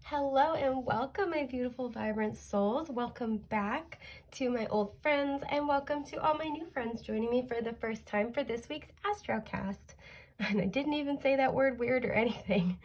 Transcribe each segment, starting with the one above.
Hello and welcome, my beautiful, vibrant souls. Welcome back to my old friends and welcome to all my new friends joining me for the first time for this week's Astrocast. And I didn't even say that word weird or anything.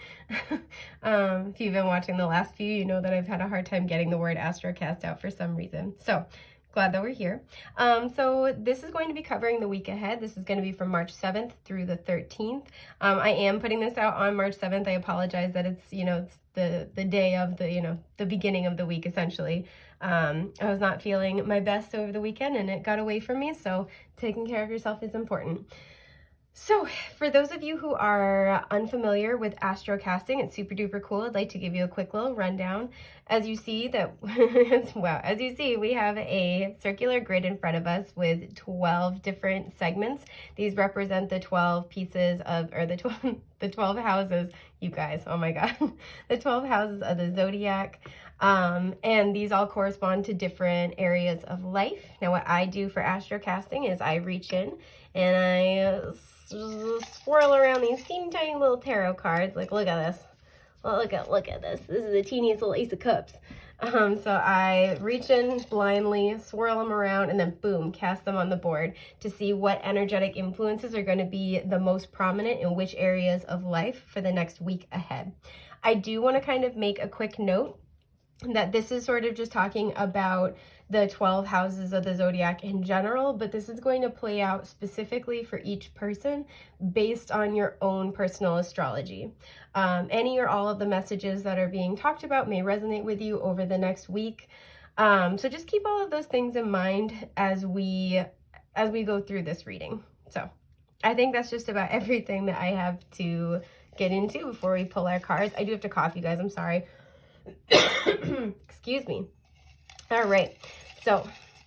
If you've been watching the last few, you know that I've had a hard time getting the word Astrocast out for some reason. So glad that we're here. So this is going to be covering the week ahead. This is going to be from March 7th through the 13th. I am putting this out on March 7th. I apologize that it's, it's the day of the beginning of the week, essentially. I was not feeling my best over the weekend and it got away from me. So taking care of yourself is important. So for those of you who are unfamiliar with astrocasting, it's super duper cool. I'd like to give you a quick little rundown. As you see we have a circular grid in front of us with 12 different segments. These represent the 12 pieces of, or the 12 houses, you guys, oh my God, the 12 houses of the zodiac. And these all correspond to different areas of life. Now what I do for astrocasting is I reach in and I swirl around these teeny tiny little tarot cards. Like, look at this. Look at this. This is the teeniest little Ace of Cups. So I reach in blindly, swirl them around, and then boom, cast them on the board to see what energetic influences are going to be the most prominent in which areas of life for the next week ahead. I do want to kind of make a quick note that this is sort of just talking about the 12 houses of the zodiac in general, but this is going to play out specifically for each person based on your own personal astrology. Any or all of the messages that are being talked about may resonate with you over the next week. So just keep all of those things in mind as we go through this reading. So I think that's just about everything that I have to get into before we pull our cards. I do have to cough, you guys, I'm sorry. Excuse me. All right, so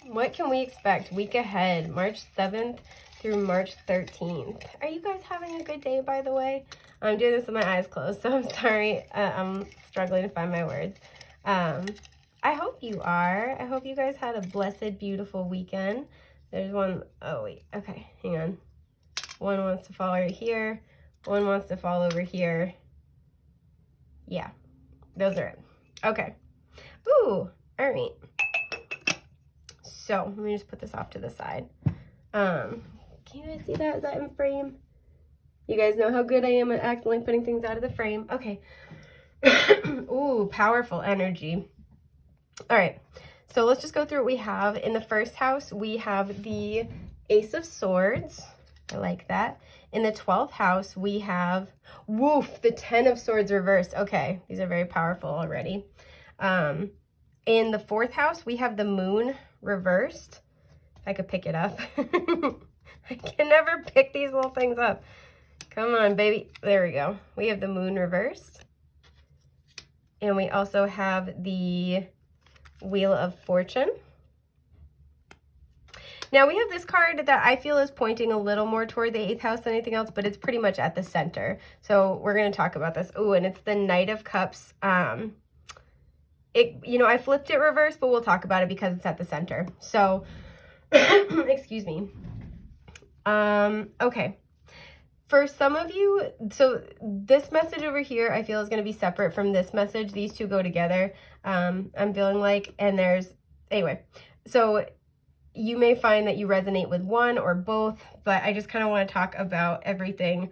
what can we expect week ahead, March 7th through March 13th? Are you guys having a good day, by the way? I'm doing this with my eyes closed, so I'm sorry. I'm struggling to find my words. I hope you are. I hope you guys had a blessed, beautiful weekend. There's one, oh wait, okay, hang on. One wants to fall right here. One wants to fall over here. Yeah, those are it. Okay. Ooh, all right. So let me just put this off to the side. Can you guys see that? Is that in frame? You guys know how good I am at accidentally putting things out of the frame. Okay. Ooh, powerful energy. All right. So let's just go through what we have. In the first house, we have the Ace of Swords. I like that. In the 12th house, we have, woof, the 10 of Swords reversed. Okay, these are very powerful already. In the 4th house, we have the Moon reversed. If I could pick it up. I can never pick these little things up. Come on, baby. There we go. We have the Moon reversed. And we also have the Wheel of Fortune. Now we have this card that I feel is pointing a little more toward the 8th house than anything else, but it's pretty much at the center. So we're going to talk about this. Oh, and it's the Knight of Cups. I flipped it reverse, but we'll talk about it because it's at the center. So, excuse me. Okay. For some of you, so this message over here, I feel is going to be separate from this message. These two go together. I'm feeling like, and anyway, so you may find that you resonate with one or both, but I just kind of want to talk about everything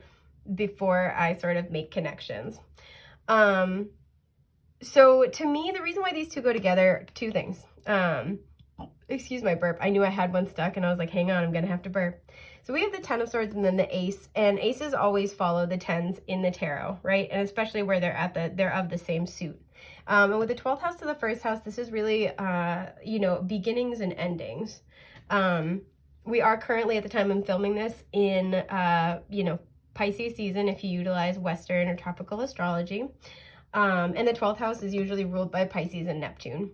before I sort of make connections. So to me, the reason why these two go together, two things. Excuse my burp. I knew I had one stuck and I was like, hang on, I'm going to have to burp. So we have the 10 of Swords and then the Ace, and aces always follow the 10s in the tarot, right? And especially where they're of the same suit. And with the 12th house to the 1st house, this is really, beginnings and endings. We are currently, at the time I'm filming this, in, Pisces season if you utilize Western or tropical astrology. And the 12th house is usually ruled by Pisces and Neptune.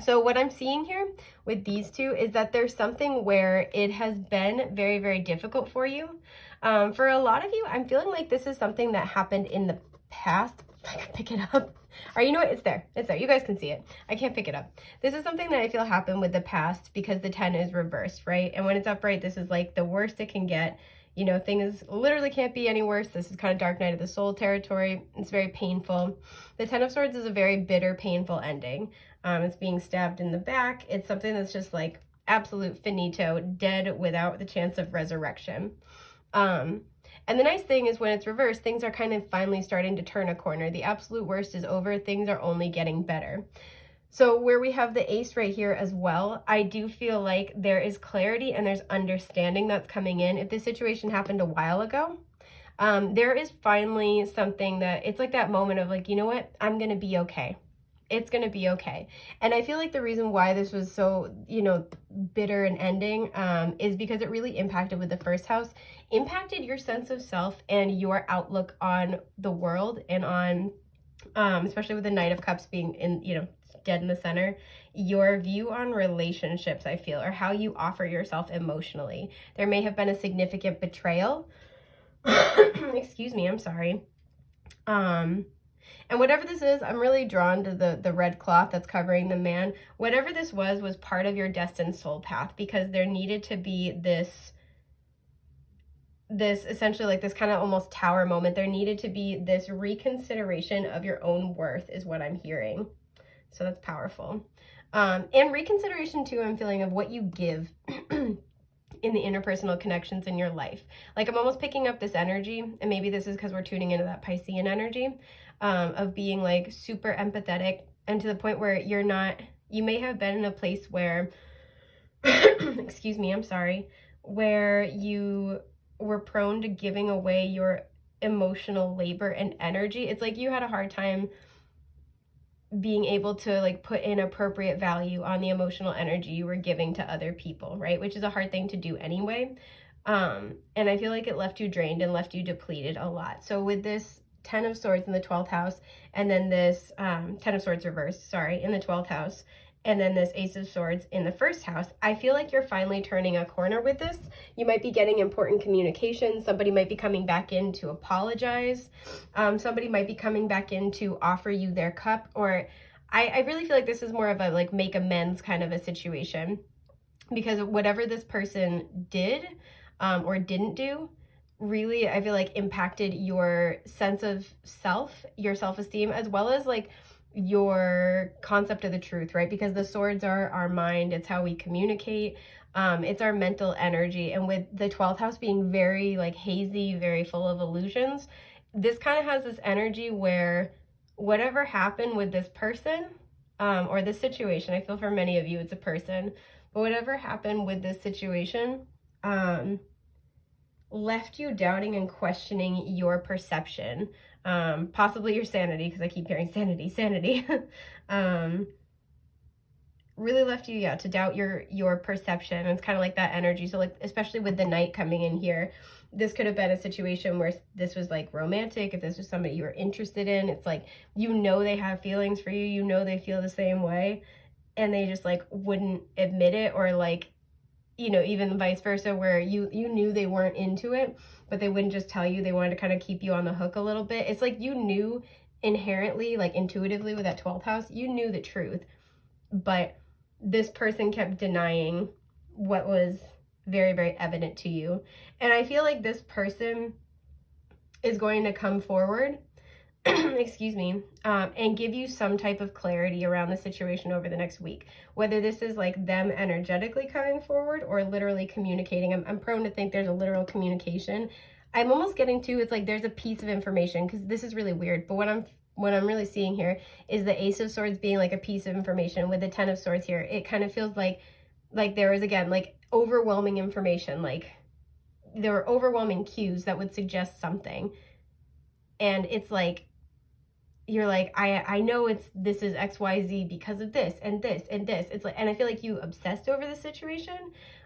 So what I'm seeing here with these two is that there's something where it has been very, very difficult for you. For a lot of you, I'm feeling like this is something that happened in the past. If I can pick it up. Or you know what? It's there. It's there. You guys can see it. I can't pick it up. This is something that I feel happened with the past because the 10 is reversed, right? And when it's upright, this is like the worst it can get. You know, things literally can't be any worse. This is kind of dark night of the soul territory. It's very painful. The Ten of Swords is a very bitter, painful ending. It's being stabbed in the back. It's something that's just like absolute finito, dead without the chance of resurrection. And the nice thing is when it's reversed, things are kind of finally starting to turn a corner. The absolute worst is over. Things are only getting better. So where we have the ace right here as well, I do feel like there is clarity and there's understanding that's coming in. If this situation happened a while ago, there is finally something that, it's like that moment of like, you know what, I'm going to be okay. It's going to be okay. And I feel like the reason why this was so, you know, bitter and ending is because it really impacted with the first house, impacted your sense of self and your outlook on the world and on, especially with the Knight of Cups being in, you know, dead in the center, your view on relationships, I feel, or how you offer yourself emotionally. There may have been a significant betrayal. Excuse me, I'm sorry. And whatever this is, I'm really drawn to the red cloth that's covering the man. Whatever this was part of your destined soul path, because there needed to be this essentially like this kind of almost tower moment. There needed to be this reconsideration of your own worth is what I'm hearing. So that's powerful. And reconsideration too, I'm feeling, of what you give in the interpersonal connections in your life. Like I'm almost picking up this energy, and maybe this is because we're tuning into that Piscean energy of being like super empathetic, and to the point where you're not, you may have been in a place where, excuse me, I'm sorry, where you were prone to giving away your emotional labor and energy. It's like you had a hard time being able to like put in appropriate value on the emotional energy you were giving to other people, right? Which is a hard thing to do anyway. And I feel like it left you drained and left you depleted a lot. So with this 10 of Swords in the 12th house, and then this 10 of Swords reversed, sorry, in the 12th house, and then this Ace of Swords in the first house, I feel like you're finally turning a corner with this. You might be getting important communication. Somebody might be coming back in to apologize. Somebody might be coming back in to offer you their cup, or I really feel like this is more of a like make amends kind of a situation, because whatever this person did or didn't do, really, I feel like impacted your sense of self, your self-esteem, as well as like your concept of the truth, right? Because the swords are our mind, it's how we communicate, it's our mental energy. And with the 12th house being very like hazy, very full of illusions, this kind of has this energy where whatever happened with this person or this situation, I feel for many of you it's a person, but whatever happened with this situation left you doubting and questioning your perception, possibly your sanity, because I keep hearing sanity, really left you, yeah, to doubt your perception. And it's kind of like that energy. So like, especially with the Knight coming in here, this could have been a situation where this was like romantic. If this was somebody you were interested in, it's like, you know, they have feelings for you, you know, they feel the same way, and they just like wouldn't admit it, or like, you know, even vice versa, where you knew they weren't into it, but they wouldn't just tell you. They wanted to kind of keep you on the hook a little bit. It's like you knew inherently, like intuitively with that 12th house, you knew the truth, but this person kept denying what was very, very evident to you. And I feel like this person is going to come forward excuse me, and give you some type of clarity around the situation over the next week. Whether this is like them energetically coming forward or literally communicating. I'm prone to think there's a literal communication. I'm almost getting to, it's like there's a piece of information, because this is really weird, but what I'm really seeing here is the Ace of Swords being like a piece of information. With the 10 of Swords here, it kind of feels like there is, again, like overwhelming information, like there were overwhelming cues that would suggest something. And it's like, you're like, I know this is XYZ because of this and this and this. It's like, and I feel like you obsessed over the situation,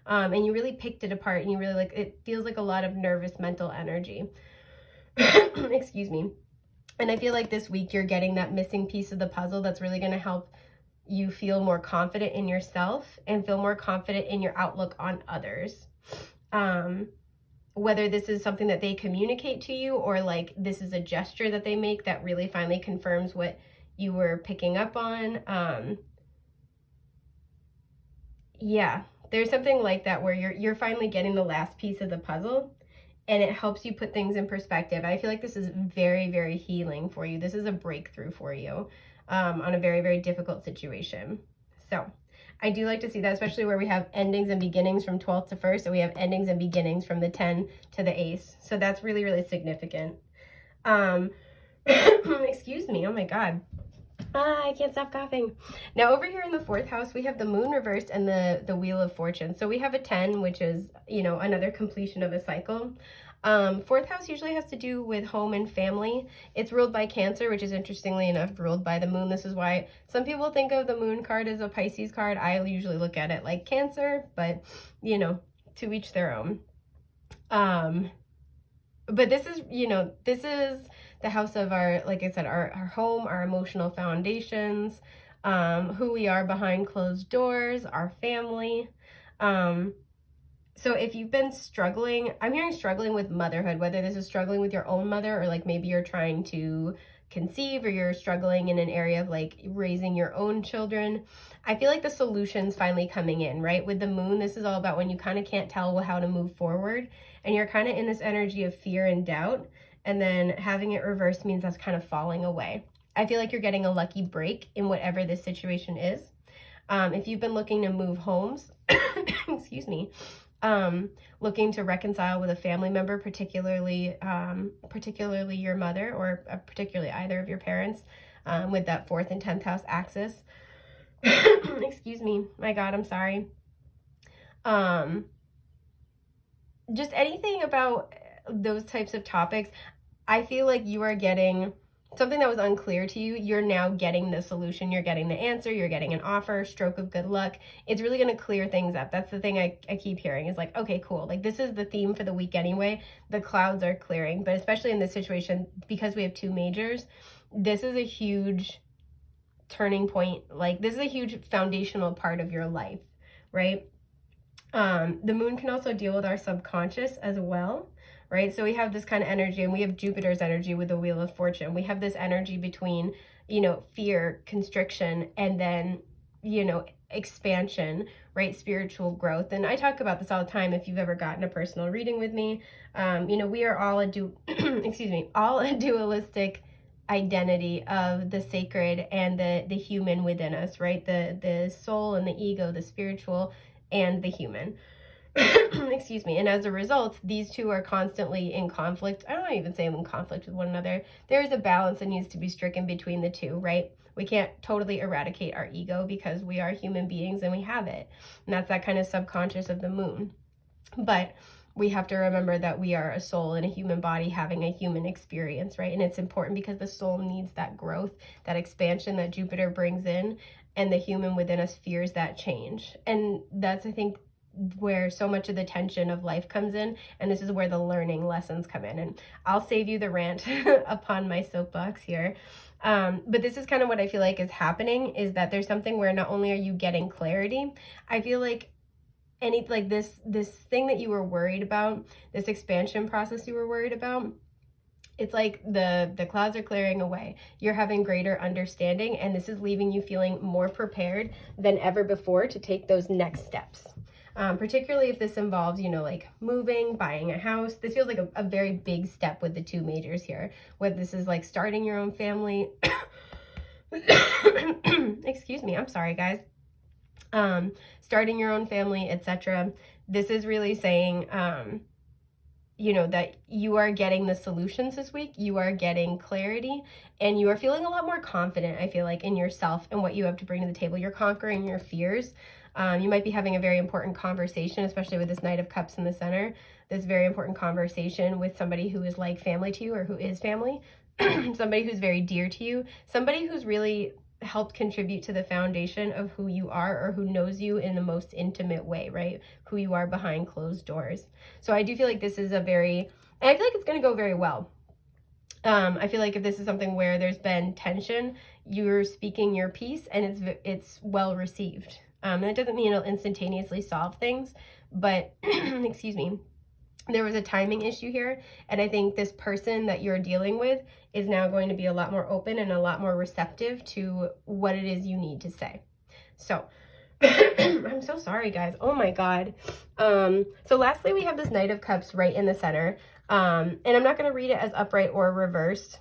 and you really picked it apart, and you really like, it feels like a lot of nervous mental energy. Excuse me. And I feel like this week you're getting that missing piece of the puzzle that's really going to help you feel more confident in yourself and feel more confident in your outlook on others. Whether this is something that they communicate to you, or like this is a gesture that they make that really finally confirms what you were picking up on. Yeah, there's something like that where you're finally getting the last piece of the puzzle, and it helps you put things in perspective. I feel like this is very, very healing for you. This is a breakthrough for you on a very, very difficult situation. So I do like to see that, especially where we have endings and beginnings from 12th to 1st, and we have endings and beginnings from the 10 to the ace. So that's really, really significant. Excuse me, oh my God. I can't stop coughing. Now over here in the 4th house, we have the moon reversed and the wheel of fortune. So we have a 10, which is, you know, another completion of a cycle. 4th house usually has to do with home and family. It's ruled by Cancer, which is interestingly enough ruled by the moon. This is why some people think of the moon card as a Pisces card. I usually look at it like Cancer, but you know, to each their own. But this is, you know, this is the house of our, like I said, our home, our emotional foundations, who we are behind closed doors, our family. So if you've been struggling, I'm hearing struggling with motherhood, whether this is struggling with your own mother or like maybe you're trying to conceive or you're struggling in an area of like raising your own children. I feel like the solution's finally coming in, right? With the moon, this is all about when you kind of can't tell how to move forward and you're kind of in this energy of fear and doubt. And then having it reversed means that's kind of falling away. I feel like you're getting a lucky break in whatever this situation is. If you've been looking to move homes, excuse me, looking to reconcile with a family member, particularly your mother or particularly either of your parents, with that 4th and 10th house axis. Excuse me, my God, I'm sorry. Just anything about those types of topics, I feel like you are getting something that was unclear to you. You're now getting the solution. You're getting the answer. You're getting an offer, stroke of good luck. It's really going to clear things up. That's the thing I keep hearing is like, okay, cool. Like this is the theme for the week anyway. The clouds are clearing, but especially in this situation, because we have 2 majors, this is a huge turning point. Like this is a huge foundational part of your life, right? The moon can also deal with our subconscious as well, right? So we have this kind of energy, and we have Jupiter's energy with the wheel of fortune. We have this energy between, you know, fear, constriction, and then, you know, expansion, right? Spiritual growth. And I talk about this all the time. If you've ever gotten a personal reading with me, you know, we are all all a dualistic identity of the sacred and the human within us, right? The soul and the ego, the spiritual and the human. Excuse me. And as a result, these two are constantly in conflict. I don't even say in conflict with one another. There is a balance that needs to be stricken between the two, right? We can't totally eradicate our ego because we are human beings and we have it. And that's that kind of subconscious of the moon. But we have to remember that we are a soul in a human body having a human experience, right? And it's important because the soul needs that growth, that expansion that Jupiter brings in, and the human within us fears that change. And that's, I think, where so much of the tension of life comes in, and this is where the learning lessons come in. And I'll save you the rant upon my soapbox here. But this is kind of what I feel like is happening, is that there's something where not only are you getting clarity, I feel like this thing that you were worried about, this expansion process you were worried about, it's like the clouds are clearing away. You're having greater understanding, and this is leaving you feeling more prepared than ever before to take those next steps. Particularly if this involves, you know, like moving, buying a house. This feels like a very big step with the 2 majors here. Whether this is like starting your own family. Excuse me, I'm sorry, guys. Starting your own family, etc. This is really saying, you know, that you are getting the solutions this week, you are getting clarity, and you are feeling a lot more confident, I feel like, in yourself and what you have to bring to the table. You're conquering your fears. You might be having a very important conversation, especially with this Knight of Cups in the center, this very important conversation with somebody who is like family to you or who is family, somebody who's very dear to you, somebody who's really helped contribute to the foundation of who you are or who knows you in the most intimate way, right? Who you are behind closed doors. So I do feel like this is and I feel like it's going to go very well. I feel like if this is something where there's been tension, you're speaking your piece and it's well received. And it doesn't mean it'll instantaneously solve things, but excuse me, there was a timing issue here, and I think this person that you're dealing with is now going to be a lot more open and a lot more receptive to what it is you need to say. So I'm so sorry, guys. Oh my God. So lastly, we have this Knight of Cups right in the center. And I'm not going to read it as upright or reversed,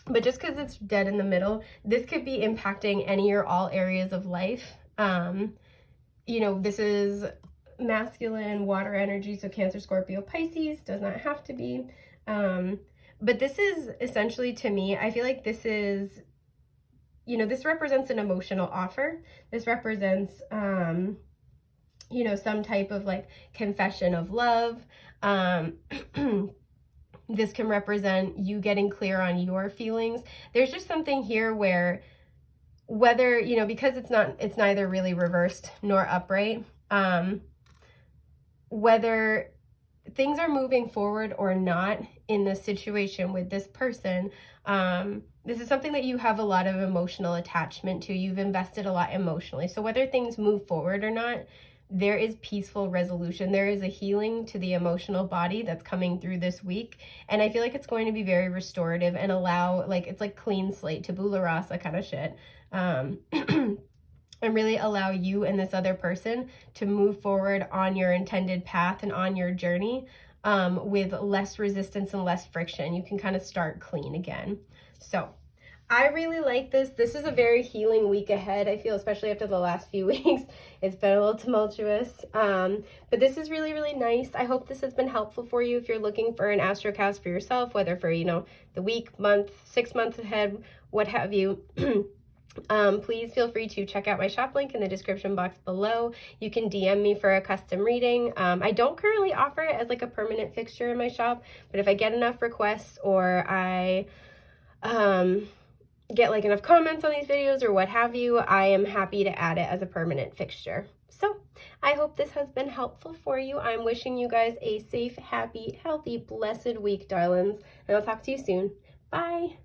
but just because it's dead in the middle, this could be impacting any or all areas of life. You know, this is masculine water energy, so Cancer, Scorpio, Pisces, does not have to be. But this is essentially, to me, I feel like this is, you know, this represents an emotional offer. This represents, you know, some type of like confession of love. This can represent you getting clear on your feelings. There's just something here where, whether, you know, because it's neither really reversed nor upright, whether things are moving forward or not in this situation with this person, this is something that you have a lot of emotional attachment to. You've invested a lot emotionally. So whether things move forward or not, there is peaceful resolution. There is a healing to the emotional body that's coming through this week. And I feel like it's going to be very restorative and allow, like, it's like clean slate, tabula rasa kind of shit. And really allow you and this other person to move forward on your intended path and on your journey with less resistance and less friction. You can kind of start clean again. So I really like this. This is a very healing week ahead, I feel, especially after the last few weeks. It's been a little tumultuous, but this is really, really nice. I hope this has been helpful for you if you're looking for an astrocast for yourself, whether for, you know, the week, month, 6 months ahead, what have you. Please feel free to check out my shop link in the description box below. You can DM me for a custom reading. I don't currently offer it as like a permanent fixture in my shop, but if I get enough requests or I get like enough comments on these videos or what have you, I am happy to add it as a permanent fixture. So I hope this has been helpful for you. I'm wishing you guys a safe, happy, healthy, blessed week, darlings, and I'll talk to you soon. Bye.